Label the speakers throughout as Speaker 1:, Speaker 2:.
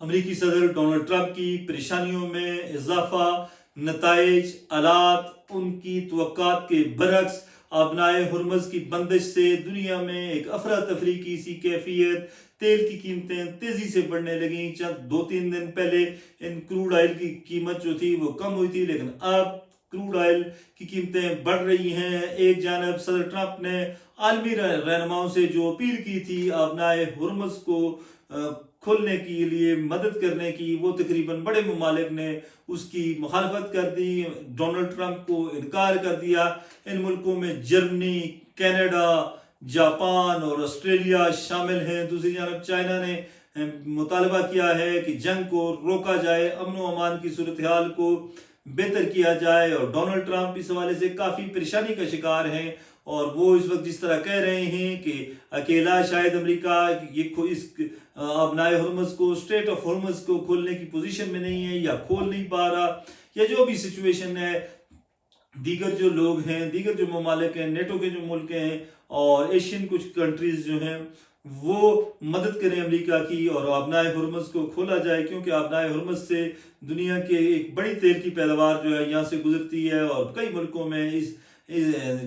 Speaker 1: امریکی صدر Donald Trump کی پریشانیوں میں اضافہ، نتائج آلات ان کی توقعات کے برعکس، آبنائے ہرمز کی بندش سے دنیا میں ایک افراتفری کی سی کیفیت، تیل کی قیمتیں تیزی سے بڑھنے لگیں۔ چند 2-3 دن پہلے ان کروڈ آئل کی قیمت جو تھی وہ کم ہوئی تھی، لیکن اب کروڈ آئل کی قیمتیں بڑھ رہی ہیں۔ ایک جانب صدر ٹرمپ نے عالمی رہنماؤں سے جو اپیل کی تھی آبنائے ہرمز کو کھولنے کے لیے مدد کرنے کی، وہ تقریباً بڑے ممالک نے اس کی مخالفت کر دی، ڈونلڈ ٹرمپ کو انکار کر دیا۔ ان ملکوں میں جرمنی، کینیڈا، جاپان اور آسٹریلیا شامل ہیں۔ دوسری جانب چائنا نے مطالبہ کیا ہے کہ جنگ کو روکا جائے، امن و امان کی صورتحال کو بہتر کیا جائے، اور ڈونلڈ ٹرمپ اس حوالے سے کافی پریشانی کا شکار ہیں، اور وہ اس وقت جس طرح کہہ رہے ہیں کہ اکیلا شاید امریکہ اس آبنائے ہرمز کو، اسٹریٹ آف ہرمز کو کھولنے کی پوزیشن میں نہیں ہے، یا کھول نہیں پا رہا، یا جو بھی سچویشن ہے۔ دیگر جو لوگ ہیں، دیگر جو ممالک ہیں، نیٹو کے جو ملک ہیں اور ایشین کچھ کنٹریز جو ہیں، وہ مدد کریں امریکہ کی اور آبنائے ہرمز کو کھولا جائے، کیونکہ آبنائے ہرمز سے دنیا کے ایک بڑی تیل کی پیداوار جو ہے یہاں سے گزرتی ہے، اور کئی ملکوں میں اس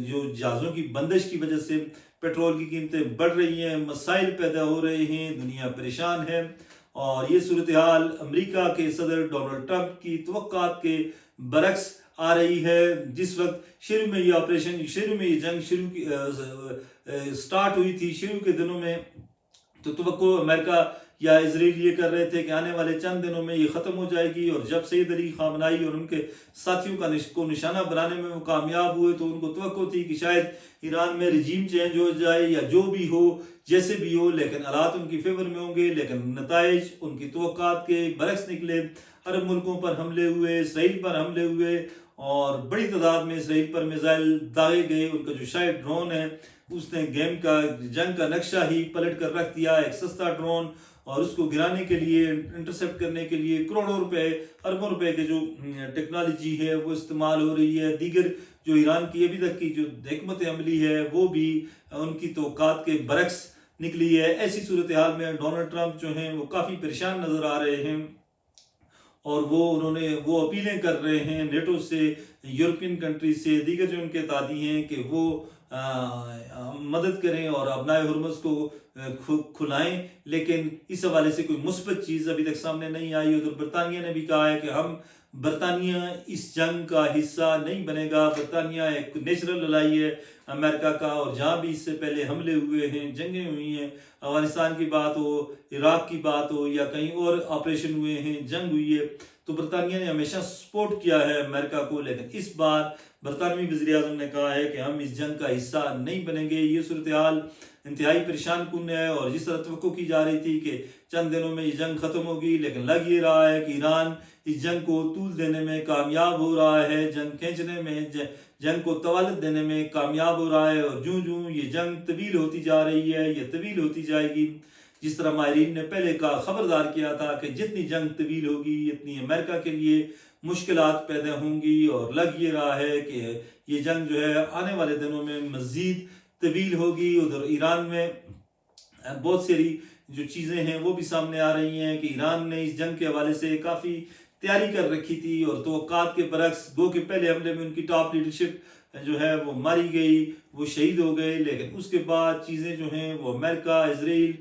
Speaker 1: جو جہازوں کی بندش کی وجہ سے پیٹرول کی قیمتیں بڑھ رہی ہیں، مسائل پیدا ہو رہے ہیں، دنیا پریشان ہے، اور یہ صورتحال امریکہ کے صدر ڈونلڈ ٹرمپ کی توقعات کے برعکس آ رہی ہے۔ جس وقت شروع میں یہ جنگ سٹارٹ ہوئی تھی، شروع کے دنوں میں تو توقع امریکہ یا اسرائیل یہ کر رہے تھے کہ آنے والے چند دنوں میں یہ ختم ہو جائے گی، اور جب سید علی خامنائی اور ان کے ساتھیوں کو نشانہ بنانے میں وہ کامیاب ہوئے تو ان کو توقع تھی کہ شاید ایران میں رجیم چینج ہو جائے یا جو بھی ہو، جیسے بھی ہو، لیکن حالات ان کی فیور میں ہوں گے، لیکن نتائج ان کی توقعات کے برعکس نکلے۔ عرب ملکوں پر حملے ہوئے، اسرائیل پر حملے ہوئے، اور بڑی تعداد میں اسرائیل پر میزائل داغے گئے۔ ان کا جو شاید ڈرون ہے اس نے جنگ کا نقشہ ہی پلٹ کر رکھ دیا، ایک سستا ڈرون، اور اس کو گرانے کے لیے، انٹرسپٹ کرنے کے لیے کروڑوں روپے، اربوں روپے کے جو ٹیکنالوجی ہے وہ استعمال ہو رہی ہے۔ دیگر جو ایران کی ابھی تک کی جو حکمت عملی ہے وہ بھی ان کی توقعات کے برعکس نکلی ہے۔ ایسی صورتحال میں ڈونلڈ ٹرمپ جو ہیں وہ کافی پریشان نظر آ رہے ہیں، اور وہ اپیلیں کر رہے ہیں نیٹو سے، یورپین کنٹری سے، دیگر جو ان کے اتحادی ہیں کہ وہ مدد کریں اور آبنائے ہرمز کو کھلائیں، لیکن اس حوالے سے کوئی مثبت چیز ابھی تک سامنے نہیں آئی۔ ادھر برطانیہ نے بھی کہا ہے کہ برطانیہ اس جنگ کا حصہ نہیں بنے گا۔ برطانیہ ایک نیچرل الائی ہے امریکہ کا، اور جہاں بھی اس سے پہلے حملے ہوئے ہیں، جنگیں ہوئی ہیں، افغانستان کی بات ہو، عراق کی بات ہو، یا کہیں اور آپریشن ہوئے ہیں، جنگ ہوئی ہے، تو برطانیہ نے ہمیشہ سپورٹ کیا ہے امریکہ کو، لیکن اس بار برطانوی وزیر اعظم نے کہا ہے کہ ہم اس جنگ کا حصہ نہیں بنیں گے۔ یہ صورتحال انتہائی پریشان کن ہے، اور جس طرح توقع کی جا رہی تھی کہ چند دنوں میں یہ جنگ ختم ہوگی، لیکن لگ یہ رہا ہے کہ ایران اس جنگ کو طول دینے میں کامیاب ہو رہا ہے، جنگ کھینچنے میں، جنگ کو طوالت دینے میں کامیاب ہو رہا ہے، اور جوں یہ جنگ طویل ہوتی جا رہی ہے، یہ طویل ہوتی جائے گی۔ جس طرح ماہرین نے پہلے خبردار کیا تھا کہ جتنی جنگ طویل ہوگی اتنی امریکہ کے لیے مشکلات پیدا ہوں گی، اور لگ یہ رہا ہے کہ یہ جنگ جو ہے آنے والے دنوں میں مزید طویل ہوگی۔ ادھر ایران میں بہت ساری جو چیزیں ہیں وہ بھی سامنے آ رہی ہیں کہ ایران نے اس جنگ کے حوالے سے کافی تیاری کر رکھی تھی، اور توقعات کے برعکس گو کہ پہلے حملے میں ان کی ٹاپ لیڈرشپ جو ہے وہ ماری گئی، وہ شہید ہو گئے، لیکن اس کے بعد چیزیں جو ہیں وہ امریکہ، اسرائیل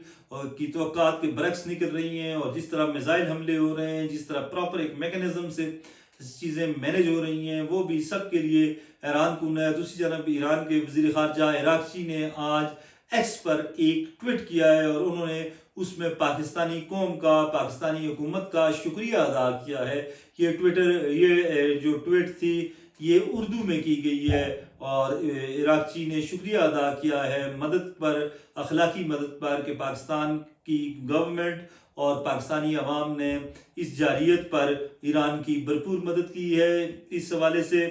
Speaker 1: کی توقعات کے برعکس نکل رہی ہیں، اور جس طرح میزائل حملے ہو رہے ہیں، جس طرح پراپر ایک میکنزم سے چیزیں مینیج ہو رہی ہیں، وہ بھی سب کے لیے حیران کن ہے۔ دوسری جانب ایران کے وزیر خارجہ عراقچی نے آج ایکس پر ایک ٹویٹ کیا ہے، اور انہوں نے اس میں پاکستانی قوم کا، پاکستانی حکومت کا شکریہ ادا کیا ہے۔ یہ جو ٹویٹ تھی یہ اردو میں کی گئی ہے، اور عراقچی نے شکریہ ادا کیا ہے مدد پر، اخلاقی مدد پر، کہ پاکستان کی گورنمنٹ اور پاکستانی عوام نے اس جارحیت پر ایران کی بھرپور مدد کی ہے۔ اس حوالے سے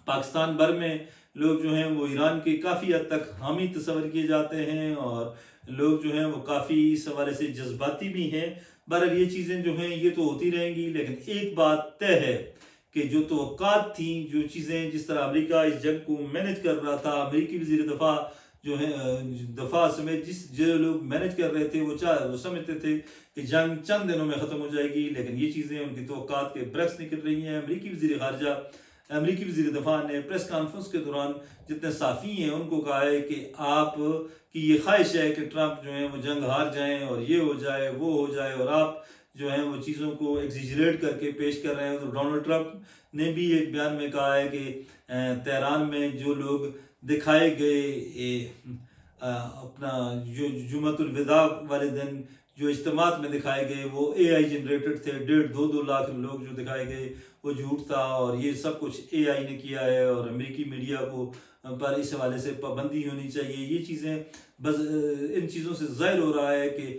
Speaker 1: پاکستان بھر میں لوگ جو ہیں وہ ایران کے کافی حد تک حامی تصور کیے جاتے ہیں، اور لوگ جو ہیں وہ کافی اس حوالے سے جذباتی بھی ہیں۔ بہرحال یہ چیزیں جو ہیں یہ تو ہوتی رہیں گی، لیکن ایک بات طے ہے کہ جو توقعات تھیں، جو چیزیں جس طرح امریکہ اس جنگ کو مینج کر رہا تھا، امریکی وزیر دفاع جو ہے دفاع سمیت جو لوگ مینج کر رہے تھے وہ سمجھتے تھے کہ جنگ چند دنوں میں ختم ہو جائے گی، لیکن یہ چیزیں ان کی توقعات کے برعکس نکل رہی ہیں۔ امریکی وزیر دفاع نے پریس کانفرنس کے دوران جتنے صحافی ہیں ان کو کہا ہے کہ آپ کی یہ خواہش ہے کہ ٹرمپ جو ہیں وہ جنگ ہار جائیں اور یہ ہو جائے وہ ہو جائے، اور آپ جو ہیں وہ چیزوں کو ایگزیجریٹ کر کے پیش کر رہے ہیں۔ تو ڈونلڈ ٹرمپ نے بھی ایک بیان میں کہا ہے کہ تہران میں جو لوگ دکھائے گئے اپنا جو جمعۃ الوداع والے دن جو اجتماعات میں دکھائے گئے وہ اے آئی جنریٹڈ تھے، 1.5-2 لاکھ لوگ جو دکھائے گئے وہ جھوٹ تھا، اور یہ سب کچھ اے آئی نے کیا ہے، اور امریکی میڈیا کو پر اس حوالے سے پابندی ہونی چاہیے۔ یہ چیزیں بس ان چیزوں سے ظاہر ہو رہا ہے کہ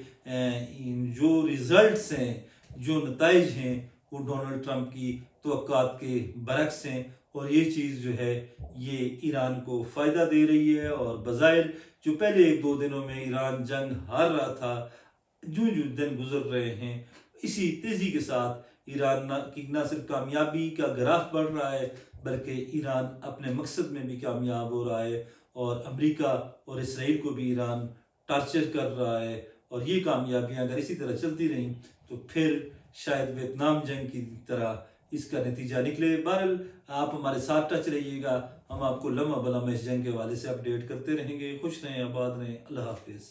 Speaker 1: جو ریزلٹس ہیں، جو نتائج ہیں، وہ ڈونلڈ ٹرمپ کی توقعات کے برعکس ہیں، اور یہ چیز جو ہے یہ ایران کو فائدہ دے رہی ہے۔ اور بظاہر جو پہلے 1-2 دنوں میں ایران جنگ ہار رہا تھا، جو دن گزر رہے ہیں اسی تیزی کے ساتھ ایران کی نہ صرف کامیابی کا گراف بڑھ رہا ہے بلکہ ایران اپنے مقصد میں بھی کامیاب ہو رہا ہے، اور امریکہ اور اسرائیل کو بھی ایران ٹارچر کر رہا ہے، اور یہ کامیابیاں اگر اسی طرح چلتی رہیں تو پھر شاید ویتنام جنگ کی طرح اس کا نتیجہ نکلے۔ بہرحال آپ ہمارے ساتھ ٹچ رہیے گا، ہم آپ کو لمحہ بلمحہ اس جنگ کے حوالے سے اپڈیٹ کرتے رہیں گے۔ خوش رہیں، آباد رہیں، اللہ حافظ۔